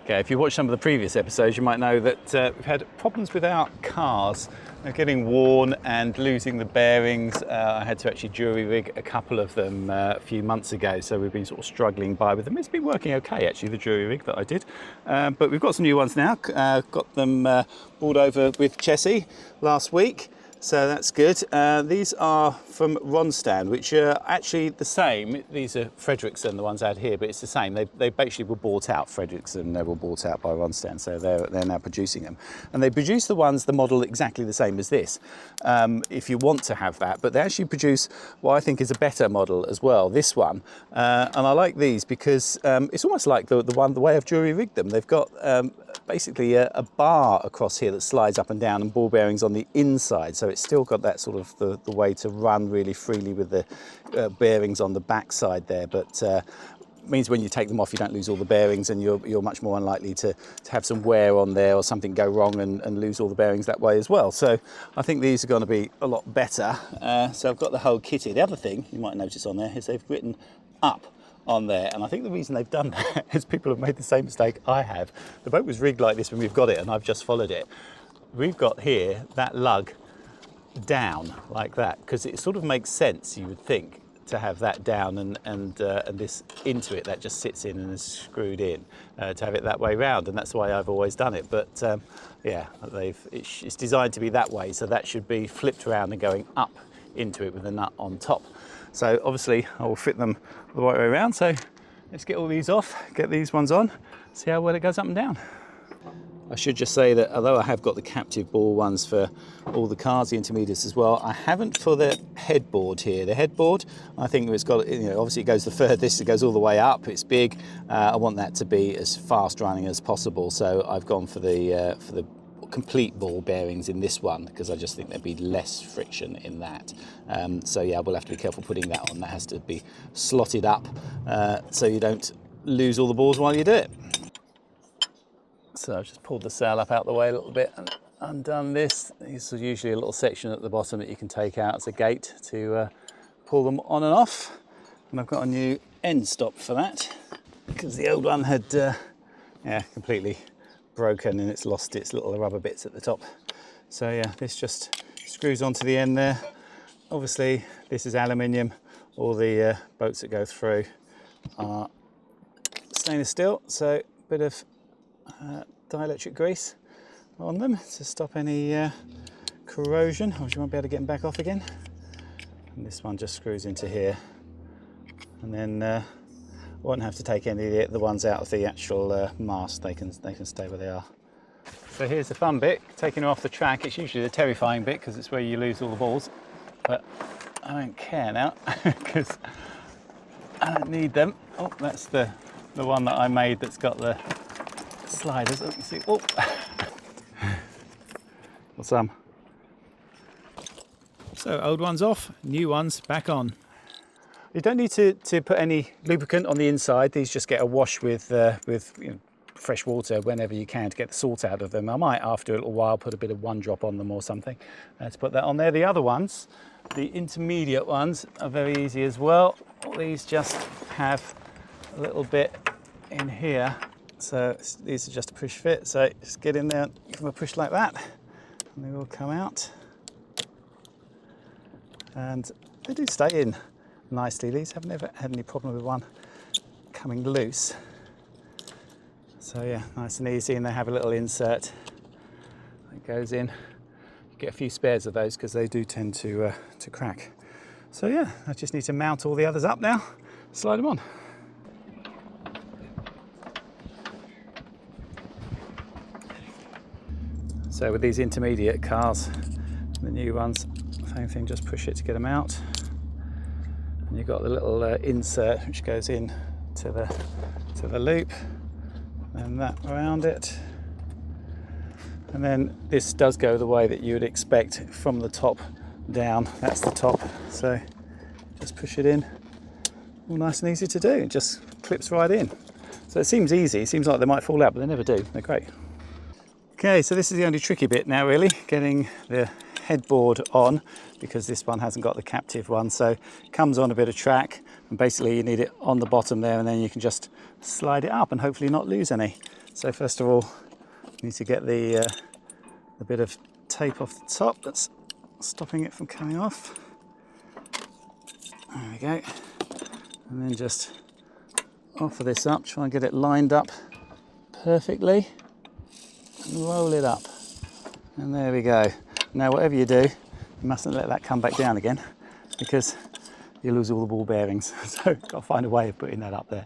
Okay, if you watched some of the previous episodes, you might know that we've had problems with our cars. They're getting worn and losing the bearings. I had to actually jury rig a couple of them a few months ago, so we've been sort of struggling by with them. It's been working okay, actually, the jury rig that I did. But we've got some new ones now. Got them brought over with Chessie last week. So that's good. These are from Ronstan, which are actually the same. These are Fredrickson, the ones out here, but it's the same. They basically were bought out. Fredrickson, they were bought out by Ronstan, so they're now producing them. And they produce the model exactly the same as this, if you want to have that. But they actually produce what I think is a better model as well, this one. And I like these because it's almost like the way I've jury rigged them. They've got basically a bar across here that slides up and down, and ball bearings on the inside, so it's still got that sort of the way to run really freely with the bearings on the back side there, but means when you take them off you don't lose all the bearings, and you're much more unlikely to have some wear on there or something go wrong and lose all the bearings that way as well. So I think these are going to be a lot better. So I've got the whole kitty. The other thing you might notice on there is they've written up on there, and I think the reason they've done that is people have made the same mistake I have. The boat was rigged like this when we've got it, and I've just followed it. We've got here that lug down like that because it sort of makes sense, you would think, to have that down and this into it that just sits in and is screwed in, to have it that way round, and that's the way I've always done it. But yeah, it's designed to be that way, so that should be flipped around and going up into it with a nut on top. So obviously I will fit them the right way around. So let's get all these off, get these ones on, see how well it goes up and down. I should just say that although I have got the captive ball ones for all the cars, the intermediates as well, I haven't for the headboard here. The headboard, I think it's got, obviously it goes the furthest, it goes all the way up, it's big. I want that to be as fast running as possible, so I've gone for the complete ball bearings in this one because I just think there'd be less friction in that. So yeah, we'll have to be careful putting that on. That has to be slotted up so you don't lose all the balls while you do it. So I've just pulled the sail up out the way a little bit and undone this. This is usually a little section at the bottom that you can take out as a gate to pull them on and off. And I've got a new end stop for that because the old one had completely broken and it's lost its little rubber bits at the top. So yeah, this just screws onto the end there. Obviously this is aluminium. All the boats that go through are stainless steel, so a bit of dielectric grease on them to stop any corrosion. Or you won't be able to get them back off again. And this one just screws into here, and then I won't have to take any of the ones out of the actual mast. They can stay where they are. So here's the fun bit, taking them off the track. It's usually the terrifying bit because it's where you lose all the balls, but I don't care now because I don't need them. Oh, that's the one that I made that's got the sliders. Let me see. Oh, well, some. So old ones off, new ones back on. You don't need to put any lubricant on the inside. These just get a wash with fresh water whenever you can to get the salt out of them. I might, after a little while, put a bit of one drop on them or something to put that on there. The other ones, the intermediate ones, are very easy as well. These just have a little bit in here. So these are just a push fit, so just get in there, give them a push like that, and they will come out. And they do stay in nicely. These have never had any problem with one coming loose. So yeah, nice and easy, and they have a little insert that goes in. You get a few spares of those because they do tend to crack. So yeah, I just need to mount all the others up now, slide them on. So with these intermediate cars, the new ones, same thing, just push it to get them out. And you've got the little insert which goes in to the loop, and that around it. And then this does go the way that you would expect from the top down. That's the top, so just push it in. All nice and easy to do, it just clips right in. So it seems easy, it seems like they might fall out, but they never do, they're great. Okay, so this is the only tricky bit now really, getting the headboard on, because this one hasn't got the captive one, so it comes on a bit of track, and basically you need it on the bottom there, and then you can just slide it up and hopefully not lose any. So first of all, we need to get the bit of tape off the top that's stopping it from coming off. There we go. And then just offer this up, try and get it lined up perfectly and roll it up. And there we go. Now whatever you do, you mustn't let that come back down again because you lose all the ball bearings. So got to find a way of putting that up there.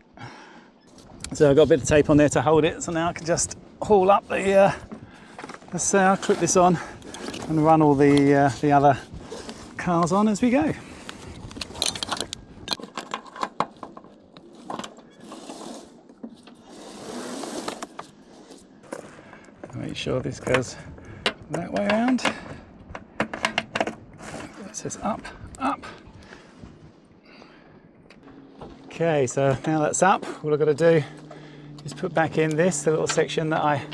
So I've got a bit of tape on there to hold it, so now I can just haul up the, let's say I'll clip this on and run all the other cars on as we go. Make sure this goes that way around. It says up, up. Okay, so now that's up, all I've got to do is put back in the little section that I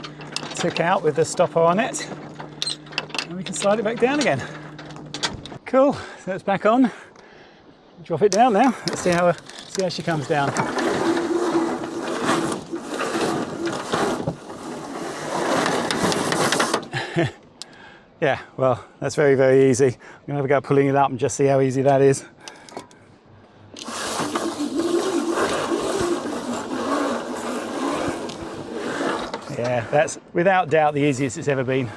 took out with the stopper on it, and we can slide it back down again. Cool, so it's back on. Drop it down now. Let's see how she comes down. Yeah, well, that's very, very easy. I'm gonna have a go at pulling it up and just see how easy that is. Yeah, that's without doubt the easiest it's ever been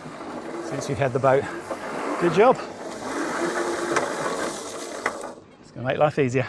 since we've had the boat. Good job. It's gonna make life easier.